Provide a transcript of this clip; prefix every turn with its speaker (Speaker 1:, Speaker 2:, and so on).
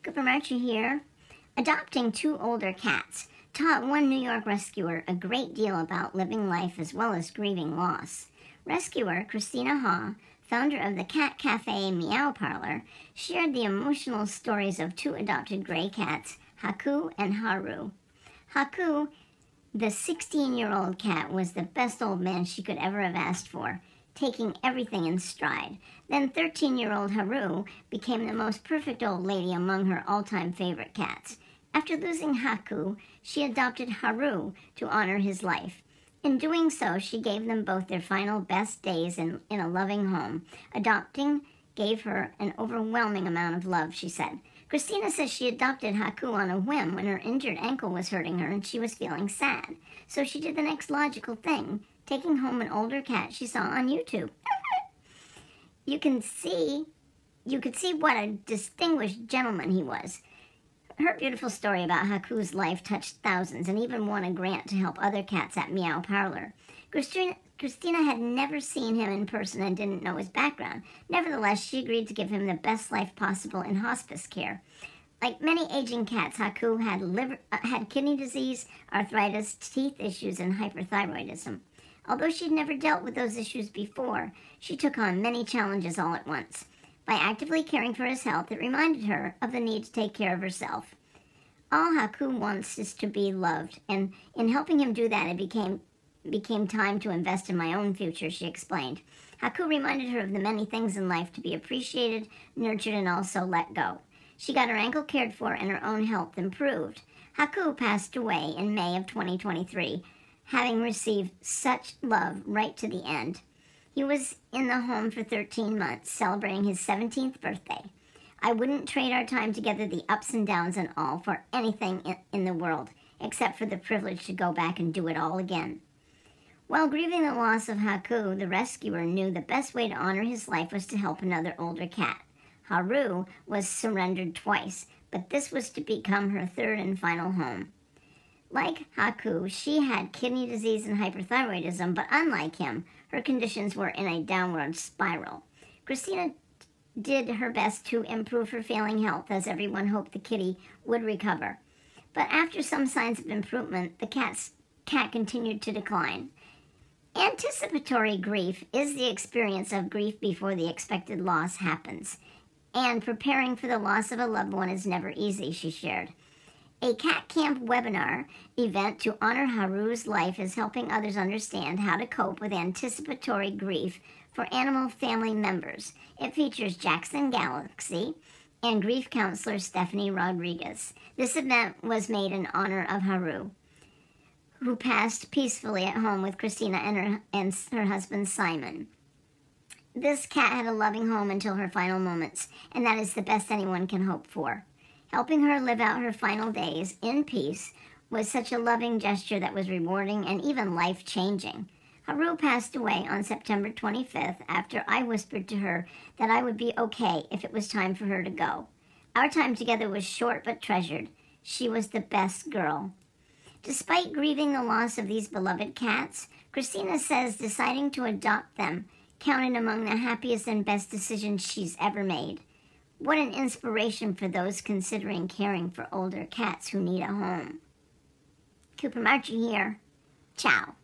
Speaker 1: Cooper Marcher here. Adopting two older cats taught one New York rescuer a great deal about living life as well as grieving loss. Rescuer Christina Ha, founder of the Cat Cafe Meow Parlor, shared the emotional stories of two adopted gray cats, Haku and Haru. Haku, the 16-year-old cat, was the best old man she could ever have asked for, taking everything in stride. Then 13-year-old Haru became the most perfect old lady among her all-time favorite cats. After losing Haku, she adopted Haru to honor his life. In doing so, she gave them both their final best days in a loving home. Adopting gave her an overwhelming amount of love, she said. Christina says she adopted Haku on a whim when her injured ankle was hurting her and she was feeling sad. So she did the next logical thing, taking home an older cat she saw on YouTube. You could see what a distinguished gentleman he was. Her beautiful story about Haku's life touched thousands and even won a grant to help other cats at Meow Parlor. Christina had never seen him in person and didn't know his background. Nevertheless, she agreed to give him the best life possible in hospice care. Like many aging cats, Haku had kidney disease, arthritis, teeth issues, and hyperthyroidism. Although she'd never dealt with those issues before, she took on many challenges all at once. By actively caring for his health, it reminded her of the need to take care of herself. All Haku wants is to be loved, and in helping him do that, it became time to invest in my own future, she explained. Haku reminded her of the many things in life to be appreciated, nurtured, and also let go. She got her ankle cared for and her own health improved. Haku passed away in May of 2023, having received such love right to the end. He was in the home for 13 months, celebrating his 17th birthday. I wouldn't trade our time together, the ups and downs and all, for anything in the world, except for the privilege to go back and do it all again. While grieving the loss of Haku, the rescuer knew the best way to honor his life was to help another older cat. Haru was surrendered twice, but this was to become her third and final home. Like Haku, she had kidney disease and hyperthyroidism, but unlike him, her conditions were in a downward spiral. Christina did her best to improve her failing health, as everyone hoped the kitty would recover. But after some signs of improvement, the cat continued to decline. Anticipatory grief is the experience of grief before the expected loss happens, and preparing for the loss of a loved one is never easy, she shared. A Cat Camp webinar event to honor Haru's life is helping others understand how to cope with anticipatory grief for animal family members. It features Jackson Galaxy and grief counselor Stephanie Rodriguez. This event was made in honor of Haru, who passed peacefully at home with Christina and her husband Simon. This cat had a loving home until her final moments, and that is the best anyone can hope for. Helping her live out her final days in peace was such a loving gesture that was rewarding and even life-changing. Haru passed away on September 25th after I whispered to her that I would be okay if it was time for her to go. Our time together was short but treasured. She was the best girl. Despite grieving the loss of these beloved cats, Christina says deciding to adopt them counted among the happiest and best decisions she's ever made. What an inspiration for those considering caring for older cats who need a home. Cooper Marcher here. Ciao.